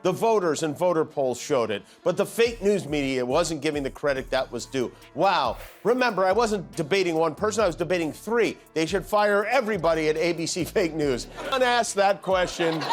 The voters and voter polls showed it, but the fake news media wasn't giving the credit that was due. Wow. Remember, I wasn't debating one person, I was debating three. They should fire everybody at ABC Fake News. Unasked that question.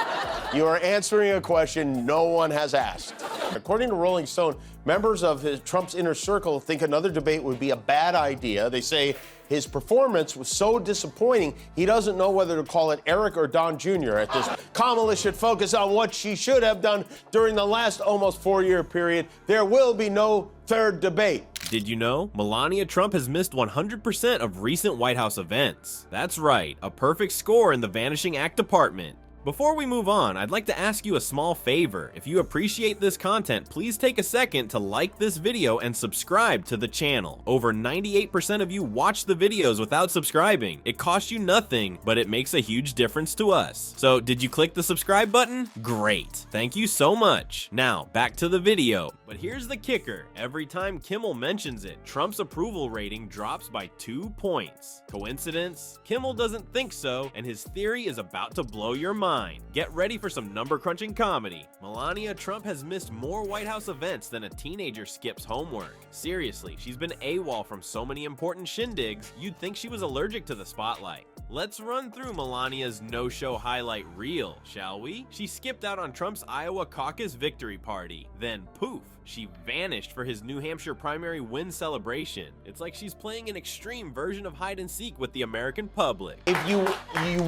You are answering a question no one has asked. According to Rolling Stone, members of Trump's inner circle think another debate would be a bad idea. They say his performance was so disappointing, he doesn't know whether to call it Eric or Don Jr. at this. Kamala should focus on what she should have done during the last almost 4-year period. There will be no third debate. Did you know? Melania Trump has missed 100% of recent White House events. That's right, a perfect score in the Vanishing Act department. Before we move on, I'd like to ask you a small favor. If you appreciate this content, please take a second to like this video and subscribe to the channel. Over 98% of you watch the videos without subscribing. It costs you nothing, but it makes a huge difference to us. So did you click the subscribe button? Great. Thank you so much. Now, back to the video. But here's the kicker. Every time Kimmel mentions it, Trump's approval rating drops by 2 points. Coincidence? Kimmel doesn't think so, and his theory is about to blow your mind. Get ready for some number-crunching comedy. Melania Trump has missed more White House events than a teenager skips homework. Seriously, she's been AWOL from so many important shindigs, you'd think she was allergic to the spotlight. Let's run through Melania's no-show highlight reel, shall we? She skipped out on Trump's Iowa caucus victory party. Then, poof, she vanished for his New Hampshire primary win celebration. It's like she's playing an extreme version of hide-and-seek with the American public. If you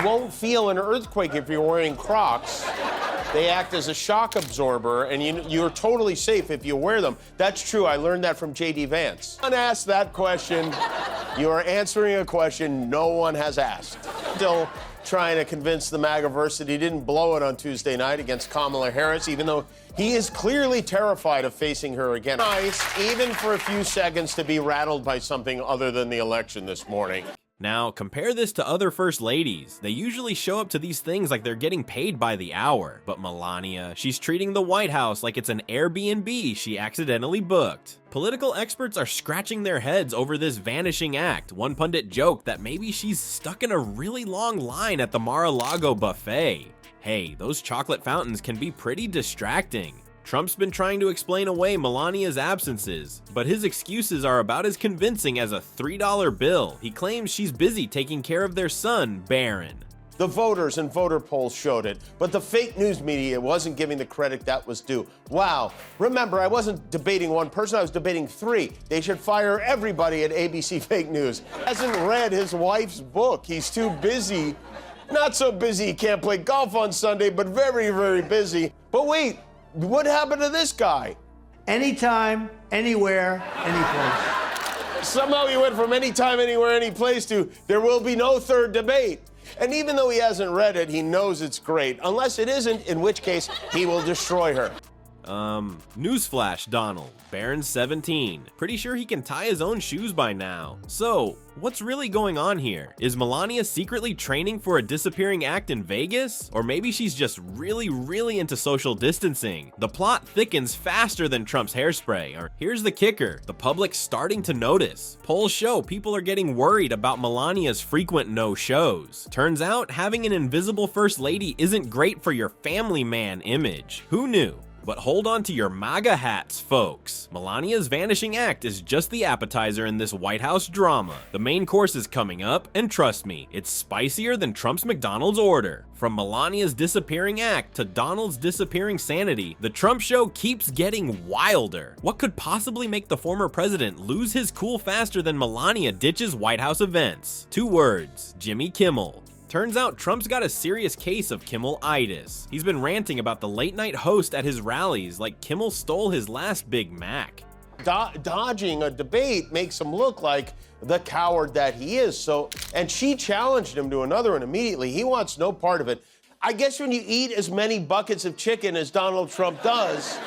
won't feel an earthquake if you're wearing Crocs. They act as a shock absorber, and you're totally safe if you wear them. That's true. I learned that from J.D. Vance. Unasked that question. You are answering a question no one has asked. Still trying to convince the MAGA-verse that he didn't blow it on Tuesday night against Kamala Harris, even though he is clearly terrified of facing her again. Nice, even for a few seconds, to be rattled by something other than the election this morning. Now, compare this to other first ladies. They usually show up to these things like they're getting paid by the hour. But Melania, she's treating the White House like it's an Airbnb she accidentally booked. Political experts are scratching their heads over this vanishing act. One pundit joked that maybe she's stuck in a really long line at the Mar-a-Lago buffet. Hey, those chocolate fountains can be pretty distracting. Trump's been trying to explain away Melania's absences, but his excuses are about as convincing as a $3 bill. He claims she's busy taking care of their son, Barron. The voters and voter polls showed it, but the fake news media wasn't giving the credit that was due. Wow. Remember, I wasn't debating one person, I was debating three. They should fire everybody at ABC Fake News. Hasn't read his wife's book. He's too busy. Not so busy he can't play golf on Sunday, but very, very busy. But wait. What happened to this guy? Anytime, anywhere, anyplace. Somehow he went from anytime, anywhere, any place to there will be no third debate. And even though he hasn't read it, he knows it's great. Unless it isn't, in which case he will destroy her. Newsflash, Donald. Barron's 17. Pretty sure he can tie his own shoes by now. So, what's really going on here? Is Melania secretly training for a disappearing act in Vegas? Or maybe she's just really into social distancing. The plot thickens faster than Trump's hairspray. Or here's the kicker, the public's starting to notice. Polls show people are getting worried about Melania's frequent no-shows. Turns out, having an invisible first lady isn't great for your family man image. Who knew? But hold on to your MAGA hats, folks. Melania's vanishing act is just the appetizer in this White House drama. The main course is coming up, and trust me, it's spicier than Trump's McDonald's order. From Melania's disappearing act to Donald's disappearing sanity, the Trump show keeps getting wilder. What could possibly make the former president lose his cool faster than Melania ditches White House events? 2 words, Jimmy Kimmel. Turns out Trump's got a serious case of Kimmel-itis. He's been ranting about the late-night host at his rallies like Kimmel stole his last Big Mac. Dodging a debate makes him look like the coward that he is. And she challenged him to another one immediately. He wants no part of it. I guess when you eat as many buckets of chicken as Donald Trump does,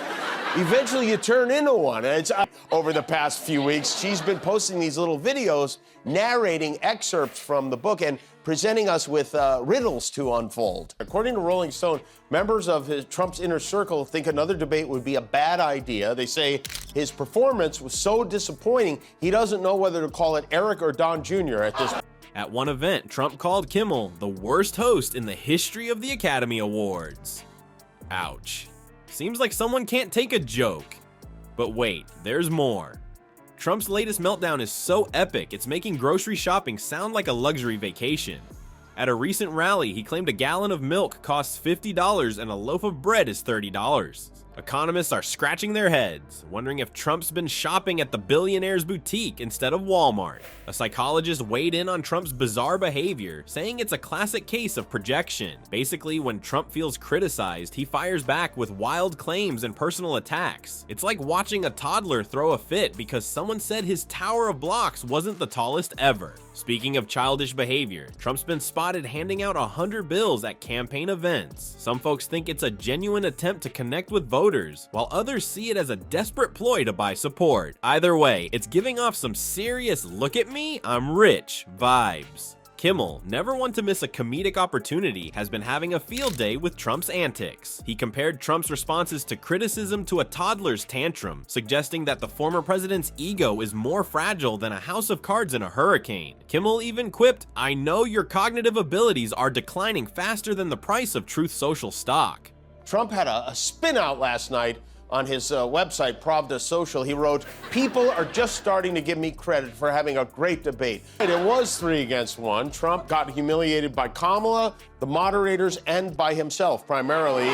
eventually you turn into one. And over the past few weeks, she's been posting these little videos narrating excerpts from the book and presenting us with riddles to unfold. According to Rolling Stone, members of Trump's inner circle think another debate would be a bad idea. They say his performance was so disappointing, he doesn't know whether to call it Eric or Don Jr. at this. At one event, Trump called Kimmel the worst host in the history of the Academy Awards. Ouch. Seems like someone can't take a joke. But wait, there's more. Trump's latest meltdown is so epic, it's making grocery shopping sound like a luxury vacation. At a recent rally, he claimed a gallon of milk costs $50 and a loaf of bread is $30. Economists are scratching their heads, wondering if Trump's been shopping at the billionaire's boutique instead of Walmart. A psychologist weighed in on Trump's bizarre behavior, saying it's a classic case of projection. Basically, when Trump feels criticized, he fires back with wild claims and personal attacks. It's like watching a toddler throw a fit because someone said his tower of blocks wasn't the tallest ever. Speaking of childish behavior, Trump's been spotted handing out 100 bills at campaign events. Some folks think it's a genuine attempt to connect with voters, while others see it as a desperate ploy to buy support. Either way, it's giving off some serious "look at me, I'm rich" vibes. Kimmel, never one to miss a comedic opportunity, has been having a field day with Trump's antics. He compared Trump's responses to criticism to a toddler's tantrum, suggesting that the former president's ego is more fragile than a house of cards in a hurricane. Kimmel even quipped, "I know your cognitive abilities are declining faster than the price of Truth Social stock." Trump had a spin out last night on his website, Pravda Social. He wrote, "People are just starting to give me credit for having a great debate." And it was 3 against 1. Trump got humiliated by Kamala, the moderators, and by himself, primarily.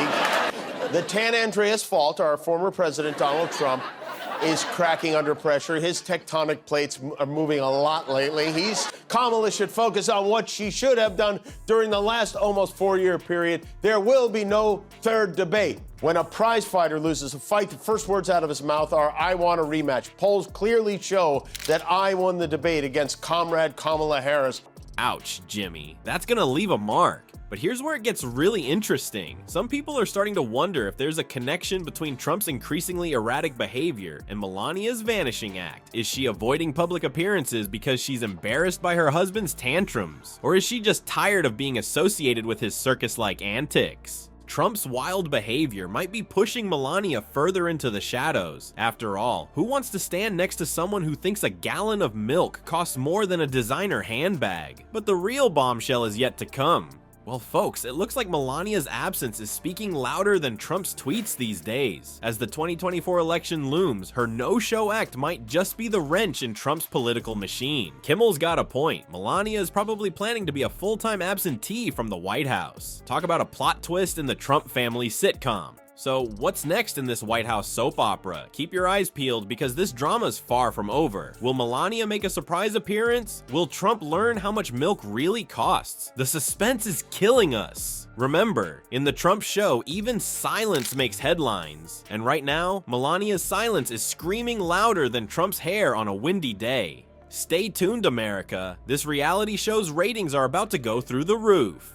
The Tan Andreas fault, our former president, Donald Trump, is cracking under pressure. His tectonic plates are moving a lot lately. Kamala should focus on what she should have done during the last almost 4-year period. There will be no third debate. When a prize fighter loses a fight, the first words out of his mouth are, "I want a rematch." Polls clearly show that I won the debate against Comrade Kamala Harris. Ouch, Jimmy. That's gonna leave a mark. But here's where it gets really interesting. Some people are starting to wonder if there's a connection between Trump's increasingly erratic behavior and Melania's vanishing act. Is she avoiding public appearances because she's embarrassed by her husband's tantrums? Or is she just tired of being associated with his circus-like antics? Trump's wild behavior might be pushing Melania further into the shadows. After all, who wants to stand next to someone who thinks a gallon of milk costs more than a designer handbag? But the real bombshell is yet to come. Well, folks, it looks like Melania's absence is speaking louder than Trump's tweets these days. As the 2024 election looms, her no-show act might just be the wrench in Trump's political machine. Kimmel's got a point. Melania is probably planning to be a full-time absentee from the White House. Talk about a plot twist in the Trump family sitcom. So what's next in this White House soap opera? Keep your eyes peeled because this drama's far from over. Will Melania make a surprise appearance? Will Trump learn how much milk really costs? The suspense is killing us. Remember, in the Trump show, even silence makes headlines. And right now, Melania's silence is screaming louder than Trump's hair on a windy day. Stay tuned, America. This reality show's ratings are about to go through the roof.